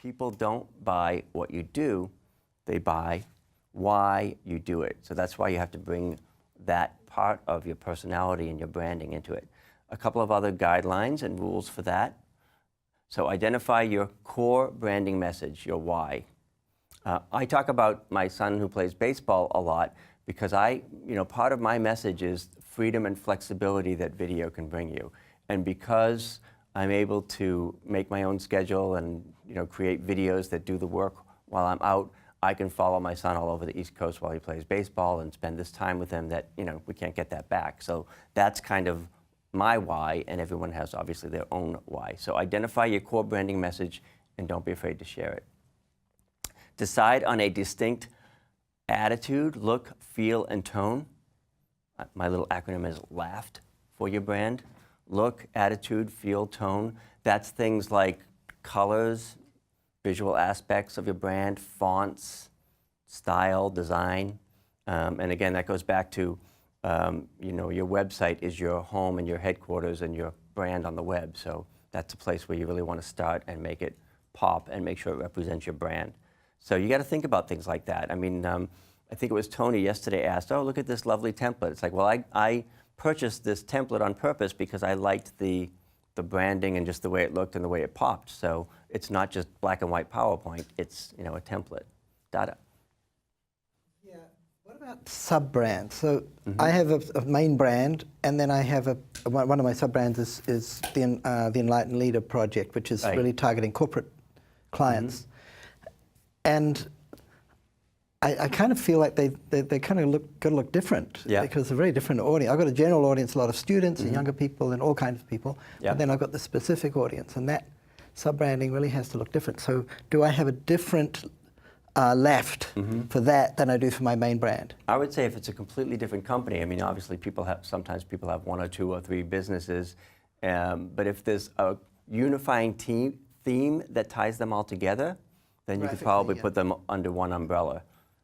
people don't buy what you do, they buy why you do it. So that's why you have to bring that part of your personality and your branding into it. A couple of other guidelines and rules for that. So identify your core branding message, your why. I talk about my son who plays baseball a lot because part of my message is freedom and flexibility that video can bring you. And because I'm able to make my own schedule and create videos that do the work while I'm out, I can follow my son all over the East Coast while he plays baseball and spend this time with him that we can't get that back. So that's kind of my why, and everyone has obviously their own why. So identify your core branding message and don't be afraid to share it. Decide on a distinct attitude, look, feel, and tone. My little acronym is LAFT for your brand. Look, attitude, feel, tone. That's things like colors, visual aspects of your brand, fonts, style, design. And again, that goes back to, your website is your home and your headquarters and your brand on the web. So that's a place where you really want to start and make it pop and make sure it represents your brand. So you got to think about things like that. I mean, I think it was Tony yesterday asked, oh, look at this lovely template. It's like, well, I purchased this template on purpose because I liked the branding and just the way it looked and the way it popped. So it's not just black and white PowerPoint, it's a template. Data. Yeah, what about sub-brands? So I have a main brand, and then I have one of my sub-brands is the Enlightened Leader Project, which is really targeting corporate clients. And I kind of feel like they kind of got to look different because they're a very different audience. I've got a general audience, a lot of students and younger people and all kinds of people. But then I've got the specific audience, and that sub-branding really has to look different. So do I have a different left for that than I do for my main brand? I would say if it's a completely different company, I mean, obviously sometimes people have one or two or three businesses, but if there's a unifying theme that ties them all together, then you could probably put them under one umbrella.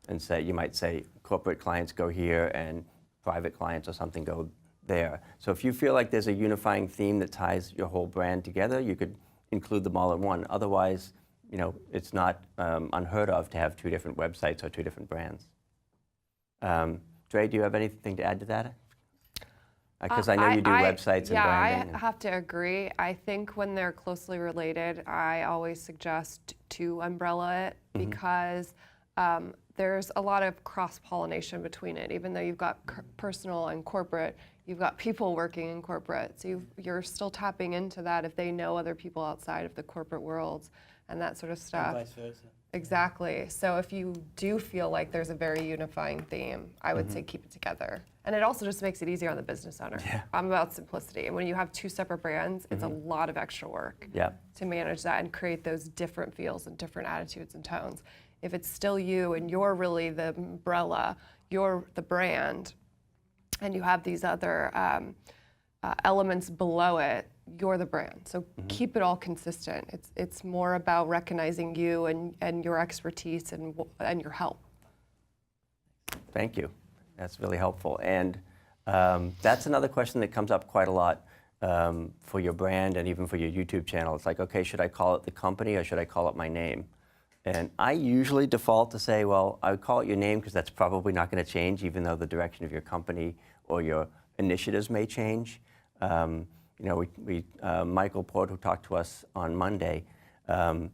And you might say corporate clients go here and private clients or something go there. So if you feel like there's a unifying theme that ties your whole brand together, you could include them all in one. Otherwise, it's not unheard of to have two different websites or two different brands. Dre, do you have anything to add to that? Because I know you do websites and branding. Yeah, I have to agree. I think when they're closely related, I always suggest to umbrella it because there's a lot of cross-pollination between it. Even though you've got personal and corporate, you've got people working in corporate. So you're still tapping into that if they know other people outside of the corporate world and that sort of stuff. And vice versa. Exactly. So if you do feel like there's a very unifying theme, I would say keep it together. And it also just makes it easier on the business owner. Yeah. I'm about simplicity. And when you have two separate brands, it's a lot of extra work to manage that and create those different feels and different attitudes and tones. If it's still you and you're really the umbrella, you're the brand, and you have these other elements below it, you're the brand. So keep it all consistent. It's more about recognizing you and your expertise and your help. Thank you. That's really helpful. And that's another question that comes up quite a lot for your brand and even for your YouTube channel. It's like, okay, should I call it the company or should I call it my name? And I usually default to say, well, I would call it your name because that's probably not going to change, even though the direction of your company or your initiatives may change. Michael Port, who talked to us on Monday, you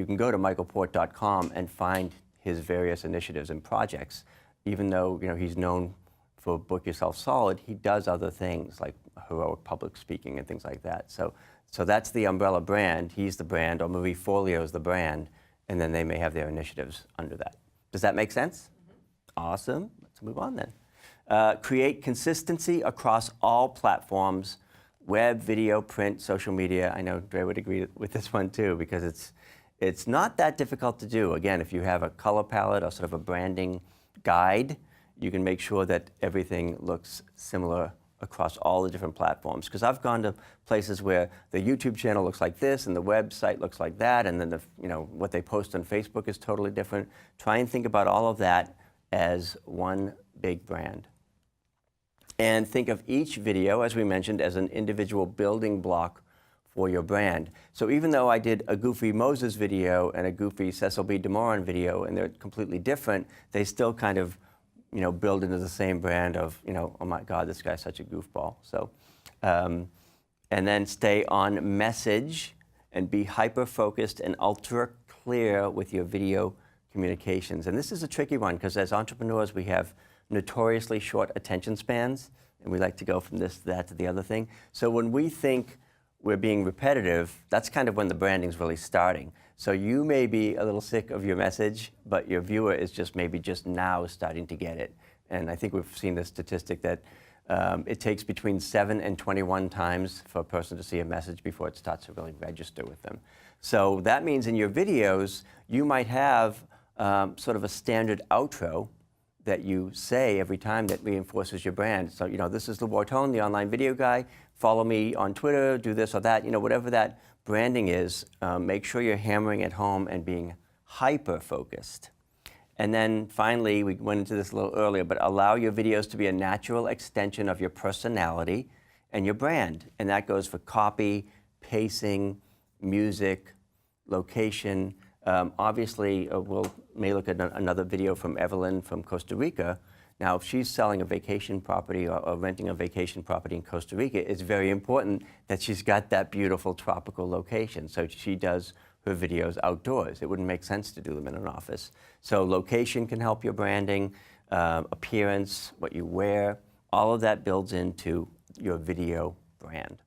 can go to michaelport.com and find his various initiatives and projects. Even though he's known for Book Yourself Solid, he does other things like heroic public speaking and things like that. So that's the umbrella brand. He's the brand, or Marie Forleo is the brand, and then they may have their initiatives under that. Does that make sense? Awesome. Let's move on then. Create consistency across all platforms: web, video, print, social media. I know Dre would agree with this one too, because it's not that difficult to do. Again, if you have a color palette or sort of a branding guide, you can make sure that everything looks similar across all the different platforms. Because I've gone to places where the YouTube channel looks like this and the website looks like that, and then what they post on Facebook is totally different. Try and think about all of that as one big brand. And think of each video, as we mentioned, as an individual building block for your brand. So even though I did a goofy Moses video and a goofy Cecil B. DeMoran video, and they're completely different, they still kind of, you know, build into the same brand of, you know, oh my God, this guy's such a goofball. So, and then stay on message and be hyper-focused and ultra clear with your video communications. And this is a tricky one because as entrepreneurs, we have notoriously short attention spans, and we like to go from this to that to the other thing. So when we think we're being repetitive, that's kind of when the branding's really starting. So you may be a little sick of your message, but your viewer is just maybe just now starting to get it. And I think we've seen the statistic that it takes between 7 and 21 times for a person to see a message before it starts to really register with them. So that means in your videos, you might have sort of a standard outro that you say every time that reinforces your brand. So, you know, this is Bortone, the online video guy. Follow me on Twitter, do this or that. You know, whatever that branding is, make sure you're hammering it home and being hyper-focused. And then finally, we went into this a little earlier, but allow your videos to be a natural extension of your personality and your brand. And that goes for copy, pacing, music, location. Obviously, we may look at another video from Evelyn from Costa Rica. Now, if she's selling a vacation property or renting a vacation property in Costa Rica, it's very important that she's got that beautiful tropical location. So she does her videos outdoors. It wouldn't make sense to do them in an office. So location can help your branding, appearance, what you wear, all of that builds into your video brand.